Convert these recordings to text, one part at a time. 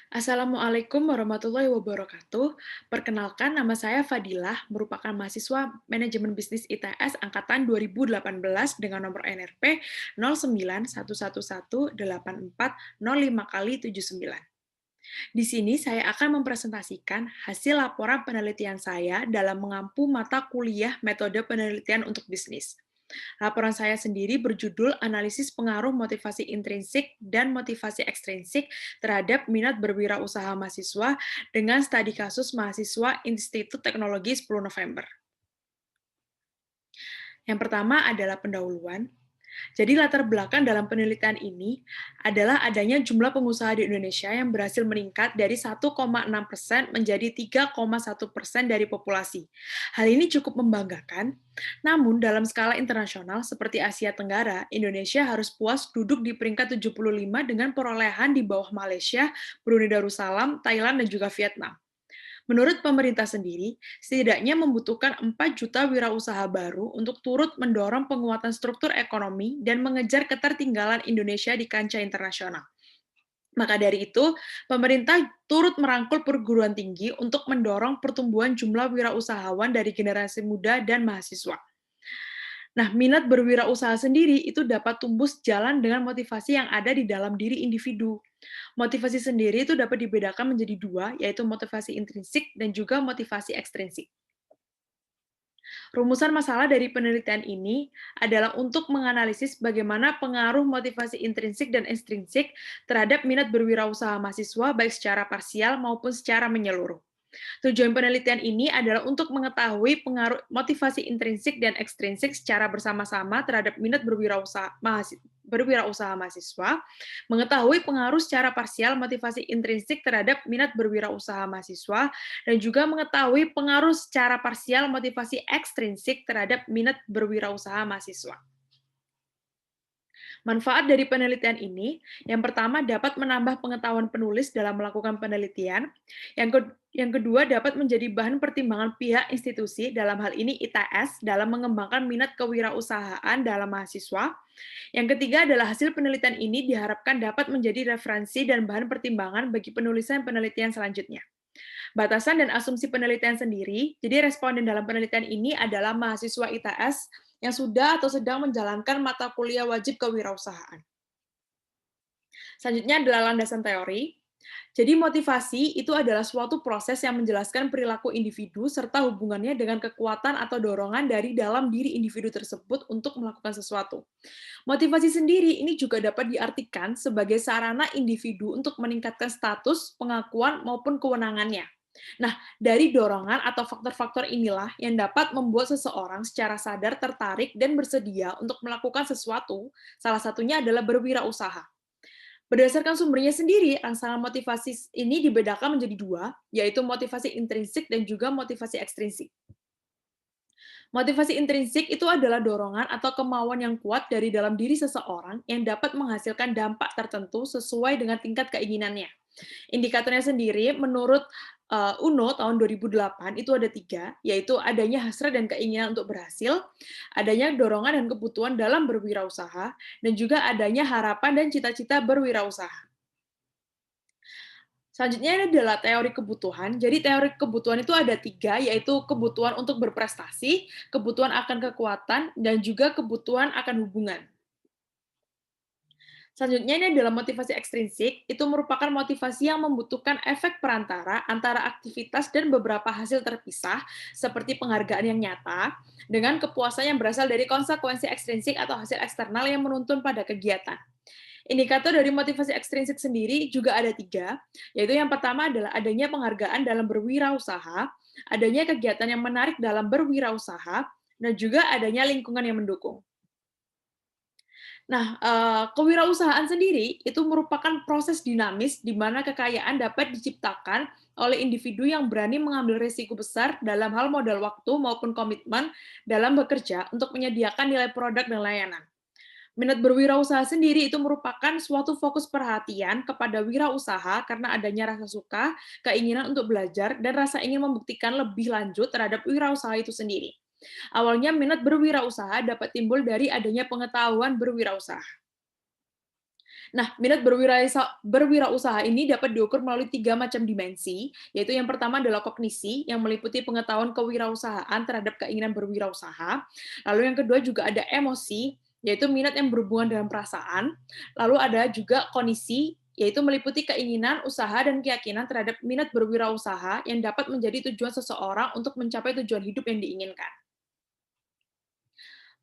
Assalamualaikum warahmatullahi wabarakatuh. Perkenalkan, nama saya Fadilah, merupakan mahasiswa Manajemen Bisnis ITS Angkatan 2018 dengan nomor NRP 0911184005x79. Di sini saya akan mempresentasikan hasil laporan penelitian saya dalam mengampu mata kuliah metode penelitian untuk bisnis. Laporan saya sendiri berjudul Analisis Pengaruh Motivasi Intrinsik dan Motivasi Ekstrinsik terhadap Minat Berwirausaha Mahasiswa dengan studi kasus mahasiswa Institut Teknologi 10 November. Yang pertama adalah pendahuluan. Jadi latar belakang dalam penelitian ini adalah adanya jumlah pengusaha di Indonesia yang berhasil meningkat dari 1,6% menjadi 3,1% dari populasi. Hal ini cukup membanggakan, namun dalam skala internasional seperti Asia Tenggara, Indonesia harus puas duduk di peringkat 75 dengan perolehan di bawah Malaysia, Brunei Darussalam, Thailand, dan juga Vietnam. Menurut pemerintah sendiri, setidaknya membutuhkan 4 juta wirausaha baru untuk turut mendorong penguatan struktur ekonomi dan mengejar ketertinggalan Indonesia di kancah internasional. Maka dari itu, pemerintah turut merangkul perguruan tinggi untuk mendorong pertumbuhan jumlah wirausahawan dari generasi muda dan mahasiswa. Nah, minat berwirausaha sendiri itu dapat tumbuh sejalan dengan motivasi yang ada di dalam diri individu. Motivasi sendiri itu dapat dibedakan menjadi dua, yaitu motivasi intrinsik dan juga motivasi ekstrinsik. Rumusan masalah dari penelitian ini adalah untuk menganalisis bagaimana pengaruh motivasi intrinsik dan ekstrinsik terhadap minat berwirausaha mahasiswa baik secara parsial maupun secara menyeluruh. Tujuan penelitian ini adalah untuk mengetahui pengaruh motivasi intrinsik dan ekstrinsik secara bersama-sama terhadap minat berwirausaha mahasiswa, mengetahui pengaruh secara parsial motivasi intrinsik terhadap minat berwirausaha mahasiswa, dan juga mengetahui pengaruh secara parsial motivasi ekstrinsik terhadap minat berwirausaha mahasiswa. Manfaat dari penelitian ini, yang pertama dapat menambah pengetahuan penulis dalam melakukan penelitian, yang kedua dapat menjadi bahan pertimbangan pihak institusi, dalam hal ini ITS, dalam mengembangkan minat kewirausahaan dalam mahasiswa, yang ketiga adalah hasil penelitian ini diharapkan dapat menjadi referensi dan bahan pertimbangan bagi penulisan penelitian selanjutnya. Batasan dan asumsi penelitian sendiri, jadi responden dalam penelitian ini adalah mahasiswa ITS yang sudah atau sedang menjalankan mata kuliah wajib kewirausahaan. Selanjutnya adalah landasan teori. Jadi motivasi itu adalah suatu proses yang menjelaskan perilaku individu serta hubungannya dengan kekuatan atau dorongan dari dalam diri individu tersebut untuk melakukan sesuatu. Motivasi sendiri ini juga dapat diartikan sebagai sarana individu untuk meningkatkan status, pengakuan, maupun kewenangannya. Nah, dari dorongan atau faktor-faktor inilah yang dapat membuat seseorang secara sadar tertarik dan bersedia untuk melakukan sesuatu, salah satunya adalah berwirausaha. Berdasarkan sumbernya sendiri, rangsangan motivasi ini dibedakan menjadi dua, yaitu motivasi intrinsik dan juga motivasi ekstrinsik. Motivasi intrinsik itu adalah dorongan atau kemauan yang kuat dari dalam diri seseorang yang dapat menghasilkan dampak tertentu sesuai dengan tingkat keinginannya. Indikatornya sendiri menurut UNO tahun 2008 itu ada tiga, yaitu adanya hasrat dan keinginan untuk berhasil, adanya dorongan dan kebutuhan dalam berwirausaha, dan juga adanya harapan dan cita-cita berwirausaha. Selanjutnya ini adalah teori kebutuhan. Jadi teori kebutuhan itu ada tiga, yaitu kebutuhan untuk berprestasi, kebutuhan akan kekuatan, dan juga kebutuhan akan hubungan. Selanjutnya ini adalah motivasi ekstrinsik, itu merupakan motivasi yang membutuhkan efek perantara antara aktivitas dan beberapa hasil terpisah, seperti penghargaan yang nyata, dengan kepuasan yang berasal dari konsekuensi ekstrinsik atau hasil eksternal yang menuntun pada kegiatan. Indikator dari motivasi ekstrinsik sendiri juga ada tiga, yaitu yang pertama adalah adanya penghargaan dalam berwirausaha, adanya kegiatan yang menarik dalam berwirausaha, dan juga adanya lingkungan yang mendukung. Nah, kewirausahaan sendiri itu merupakan proses dinamis di mana kekayaan dapat diciptakan oleh individu yang berani mengambil risiko besar dalam hal modal waktu maupun komitmen dalam bekerja untuk menyediakan nilai produk dan layanan. Minat berwirausaha sendiri itu merupakan suatu fokus perhatian kepada wirausaha karena adanya rasa suka, keinginan untuk belajar, dan rasa ingin membuktikan lebih lanjut terhadap wirausaha itu sendiri. Awalnya minat berwirausaha dapat timbul dari adanya pengetahuan berwirausaha. Nah, minat berwirausaha ini dapat diukur melalui 3 macam dimensi, yaitu yang pertama adalah kognisi, yang meliputi pengetahuan kewirausahaan terhadap keinginan berwirausaha. Lalu yang kedua juga ada emosi, yaitu minat yang berhubungan dengan perasaan. Lalu ada juga kondisi, yaitu meliputi keinginan, usaha, dan keyakinan terhadap minat berwirausaha yang dapat menjadi tujuan seseorang untuk mencapai tujuan hidup yang diinginkan.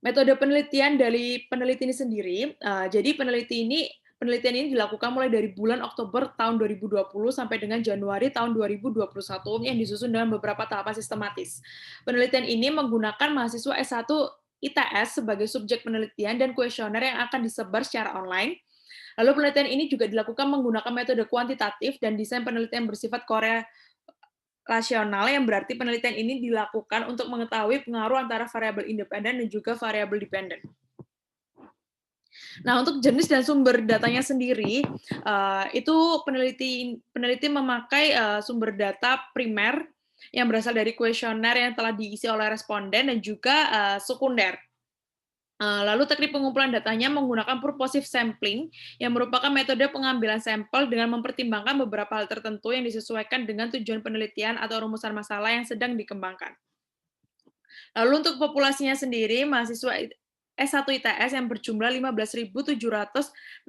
Metode penelitian dari peneliti ini sendiri, jadi penelitian ini dilakukan mulai dari bulan Oktober tahun 2020 sampai dengan Januari tahun 2021 yang disusun dengan beberapa tahapan sistematis. Penelitian ini menggunakan mahasiswa S1 ITS sebagai subjek penelitian dan kuesioner yang akan disebar secara online. Lalu penelitian ini juga dilakukan menggunakan metode kuantitatif dan desain penelitian bersifat rasional, yang berarti penelitian ini dilakukan untuk mengetahui pengaruh antara variabel independen dan juga variabel dependen. Nah, untuk jenis dan sumber datanya sendiri, itu peneliti memakai sumber data primer yang berasal dari kuesioner yang telah diisi oleh responden dan juga sekunder. Lalu teknik pengumpulan datanya menggunakan purposive sampling, yang merupakan metode pengambilan sampel dengan mempertimbangkan beberapa hal tertentu yang disesuaikan dengan tujuan penelitian atau rumusan masalah yang sedang dikembangkan. Lalu untuk populasinya sendiri, mahasiswa S1 ITS yang berjumlah 15.769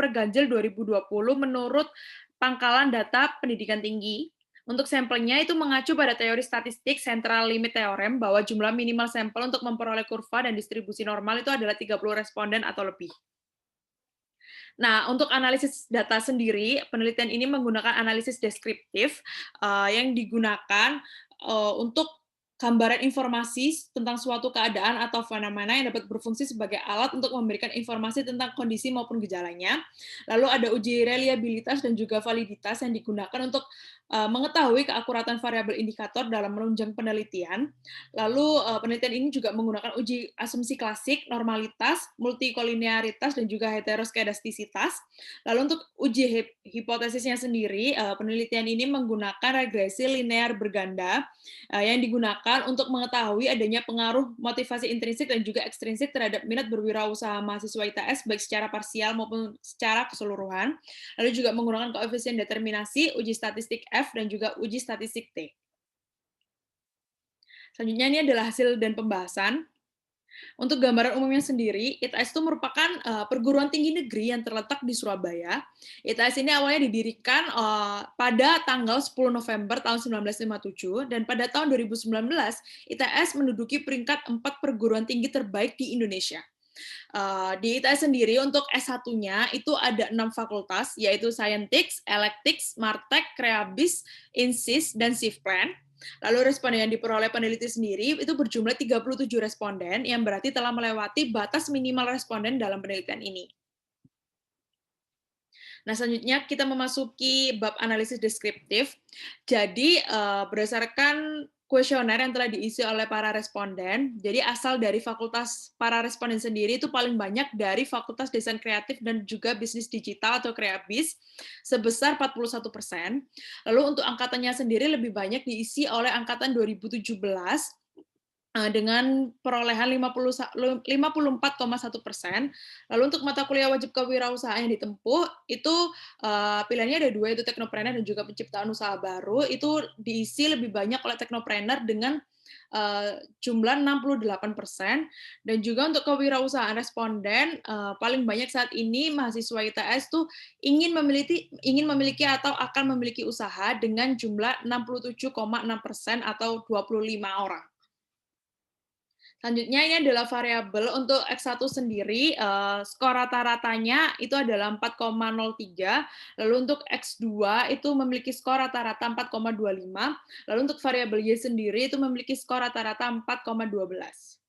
per ganjil 2020 menurut Pangkalan Data Pendidikan Tinggi. Untuk sampelnya itu mengacu pada teori statistik Central Limit Theorem bahwa jumlah minimal sampel untuk memperoleh kurva dan distribusi normal itu adalah 30 responden atau lebih. Nah, untuk analisis data sendiri, penelitian ini menggunakan analisis deskriptif yang digunakan untuk gambaran informasi tentang suatu keadaan atau fenomena yang dapat berfungsi sebagai alat untuk memberikan informasi tentang kondisi maupun gejalanya. Lalu ada uji reliabilitas dan juga validitas yang digunakan untuk mengetahui keakuratan variabel indikator dalam menunjang penelitian. Lalu penelitian ini juga menggunakan uji asumsi klasik, normalitas, multikolinearitas, dan juga heteroskedastisitas. Lalu untuk uji hipotesisnya sendiri, penelitian ini menggunakan regresi linear berganda yang digunakan untuk mengetahui adanya pengaruh motivasi intrinsik dan juga ekstrinsik terhadap minat berwirausaha mahasiswa ITS baik secara parsial maupun secara keseluruhan. Lalu juga menggunakan koefisien determinasi, uji statistik F, dan juga uji statistik T. Selanjutnya ini adalah hasil dan pembahasan. Untuk gambaran umumnya sendiri, ITS itu merupakan perguruan tinggi negeri yang terletak di Surabaya. ITS ini awalnya didirikan pada tanggal 10 November tahun 1957, dan pada tahun 2019, ITS menduduki peringkat 4 perguruan tinggi terbaik di Indonesia. Di ITS sendiri untuk S1-nya itu ada 6 fakultas, yaitu Scientix, Electics, Martek, Kreabis, Insis, dan Sivplan. Lalu responden yang diperoleh peneliti sendiri itu berjumlah 37 responden, yang berarti telah melewati batas minimal responden dalam penelitian ini. Nah, selanjutnya kita memasuki bab analisis deskriptif. Jadi, berdasarkan kuesioner yang telah diisi oleh para responden, jadi asal dari fakultas para responden sendiri itu paling banyak dari Fakultas Desain Kreatif dan juga Bisnis Digital atau Kreabis, sebesar 41%. Lalu untuk angkatannya sendiri lebih banyak diisi oleh angkatan 2017, dengan perolehan 54,1%. Lalu untuk mata kuliah wajib kewirausahaan yang ditempuh, itu pilihannya ada 2, yaitu teknopreneur dan juga penciptaan usaha baru. Itu diisi lebih banyak oleh teknopreneur dengan jumlah 68%. Dan juga untuk kewirausahaan responden, paling banyak saat ini mahasiswa ITS tuh ingin memiliki atau akan memiliki usaha dengan jumlah 67,6% atau 25 orang. Selanjutnya ini adalah variabel untuk X1 sendiri, skor rata-ratanya itu adalah 4,03, lalu untuk X2 itu memiliki skor rata-rata 4,25, lalu untuk variabel Y sendiri itu memiliki skor rata-rata 4,12.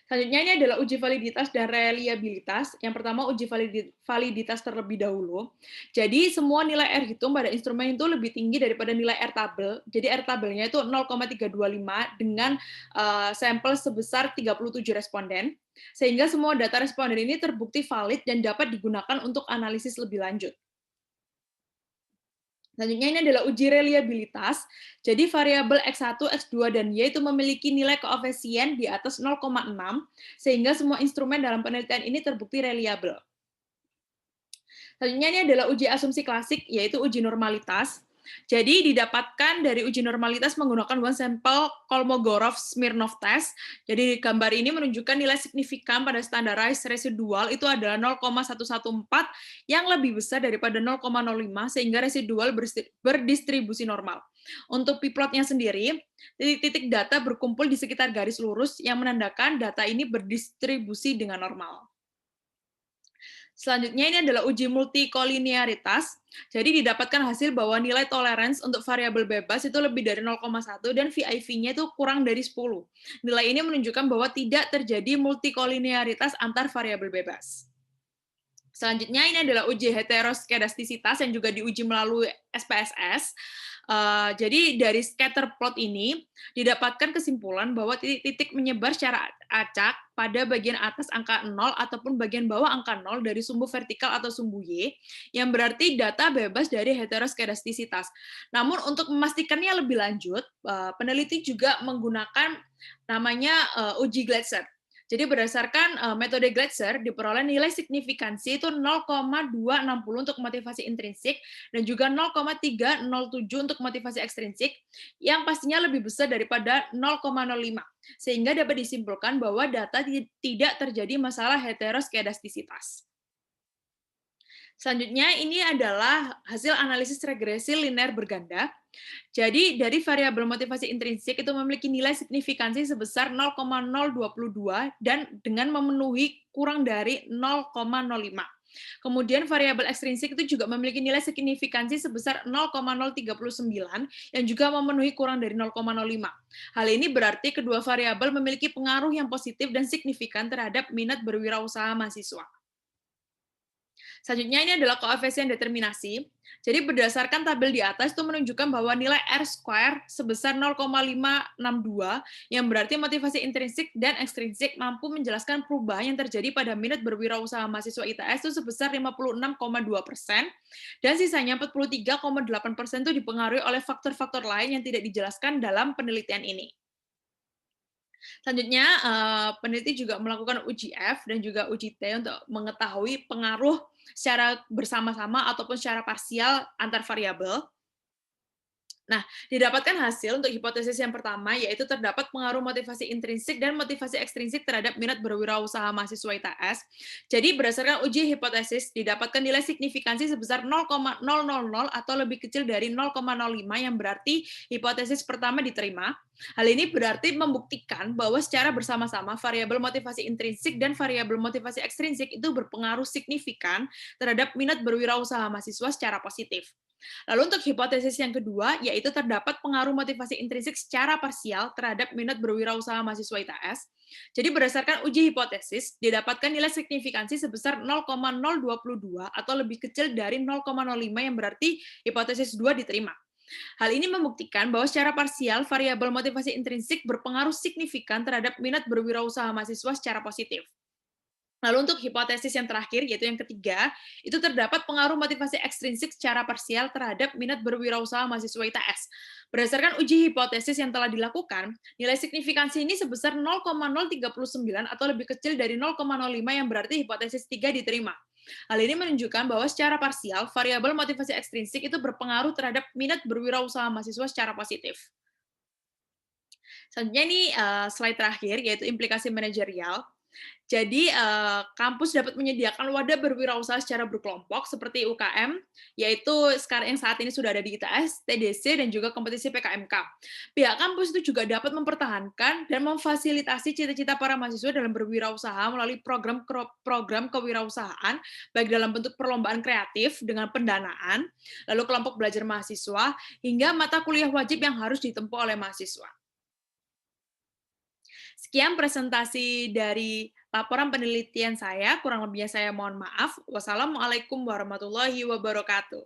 Selanjutnya ini adalah uji validitas dan reliabilitas. Yang pertama uji validitas terlebih dahulu. Jadi semua nilai R hitung pada instrumen itu lebih tinggi daripada nilai R tabel. Jadi R tabelnya itu 0,325 dengan sampel sebesar 37 responden. Sehingga semua data responden ini terbukti valid dan dapat digunakan untuk analisis lebih lanjut. Selanjutnya ini adalah uji reliabilitas. Jadi variabel X1, X2, dan Y itu memiliki nilai koefisien di atas 0,6, sehingga semua instrumen dalam penelitian ini terbukti reliabel. Selanjutnya ini adalah uji asumsi klasik, yaitu uji normalitas. Jadi didapatkan dari uji normalitas menggunakan one sampel Kolmogorov-Smirnov test. Jadi gambar ini menunjukkan nilai signifikan pada standardized residual itu adalah 0,114 yang lebih besar daripada 0,05 sehingga residual berdistribusi normal. Untuk p-plotnya sendiri, titik-titik data berkumpul di sekitar garis lurus yang menandakan data ini berdistribusi dengan normal. Selanjutnya ini adalah uji multikolinearitas. Jadi didapatkan hasil bahwa nilai tolerance untuk variabel bebas itu lebih dari 0,1 dan VIV-nya itu kurang dari 10. Nilai ini menunjukkan bahwa tidak terjadi multikolinearitas antar variabel bebas. Selanjutnya ini adalah uji heteroskedastisitas yang juga diuji melalui SPSS. Jadi dari scatter plot ini didapatkan kesimpulan bahwa titik-titik menyebar secara acak pada bagian atas angka 0 ataupun bagian bawah angka 0 dari sumbu vertikal atau sumbu Y, yang berarti data bebas dari heteroskedastisitas. Namun untuk memastikannya lebih lanjut, peneliti juga menggunakan namanya uji Glatzer. Jadi berdasarkan metode Glatzer diperoleh nilai signifikansi itu 0,260 untuk motivasi intrinsik dan juga 0,307 untuk motivasi ekstrinsik yang pastinya lebih besar daripada 0,05 sehingga dapat disimpulkan bahwa data tidak terjadi masalah heteroskedastisitas. Selanjutnya ini adalah hasil analisis regresi linear berganda. Jadi dari variabel motivasi intrinsik itu memiliki nilai signifikansi sebesar 0,022 dan dengan memenuhi kurang dari 0,05. Kemudian variabel ekstrinsik itu juga memiliki nilai signifikansi sebesar 0,039 yang juga memenuhi kurang dari 0,05. Hal ini berarti kedua variabel memiliki pengaruh yang positif dan signifikan terhadap minat berwirausaha mahasiswa. Selanjutnya ini adalah koefisien determinasi. Jadi berdasarkan tabel di atas itu menunjukkan bahwa nilai R square sebesar 0,562 yang berarti motivasi intrinsik dan ekstrinsik mampu menjelaskan perubahan yang terjadi pada minat berwirausaha mahasiswa ITS itu sebesar 56,2% dan sisanya 43,8% itu dipengaruhi oleh faktor-faktor lain yang tidak dijelaskan dalam penelitian ini. Selanjutnya, peneliti juga melakukan uji F dan juga uji T untuk mengetahui pengaruh secara bersama-sama ataupun secara parsial antar variabel. Nah, didapatkan hasil untuk hipotesis yang pertama, yaitu terdapat pengaruh motivasi intrinsik dan motivasi ekstrinsik terhadap minat berwirausaha mahasiswa ITS. Jadi, berdasarkan uji hipotesis, didapatkan nilai signifikansi sebesar 0,000 atau lebih kecil dari 0,05 yang berarti hipotesis pertama diterima. Hal ini berarti membuktikan bahwa secara bersama-sama variabel motivasi intrinsik dan variabel motivasi ekstrinsik itu berpengaruh signifikan terhadap minat berwirausaha mahasiswa secara positif. Lalu untuk hipotesis yang kedua, yaitu terdapat pengaruh motivasi intrinsik secara parsial terhadap minat berwirausaha mahasiswa ITS. Jadi berdasarkan uji hipotesis, didapatkan nilai signifikansi sebesar 0,022 atau lebih kecil dari 0,05 yang berarti hipotesis 2 diterima. Hal ini membuktikan bahwa secara parsial variabel motivasi intrinsik berpengaruh signifikan terhadap minat berwirausaha mahasiswa secara positif. Lalu untuk hipotesis yang terakhir, yaitu yang ketiga, itu terdapat pengaruh motivasi ekstrinsik secara parsial terhadap minat berwirausaha mahasiswa ITS. Berdasarkan uji hipotesis yang telah dilakukan, nilai signifikansi ini sebesar 0,039 atau lebih kecil dari 0,05 yang berarti hipotesis 3 diterima. Hal ini menunjukkan bahwa secara parsial, variabel motivasi ekstrinsik itu berpengaruh terhadap minat berwirausaha mahasiswa secara positif. Selanjutnya ini slide terakhir, yaitu implikasi manajerial. Jadi, kampus dapat menyediakan wadah berwirausaha secara berkelompok seperti UKM, yaitu sekarang yang saat ini sudah ada di ITS, TDC, dan juga kompetisi PKMK. Pihak kampus itu juga dapat mempertahankan dan memfasilitasi cita-cita para mahasiswa dalam berwirausaha melalui program kewirausahaan, baik dalam bentuk perlombaan kreatif dengan pendanaan, lalu kelompok belajar mahasiswa, hingga mata kuliah wajib yang harus ditempuh oleh mahasiswa. Sekian presentasi dari laporan penelitian saya, kurang lebihnya saya mohon maaf. Wassalamualaikum warahmatullahi wabarakatuh.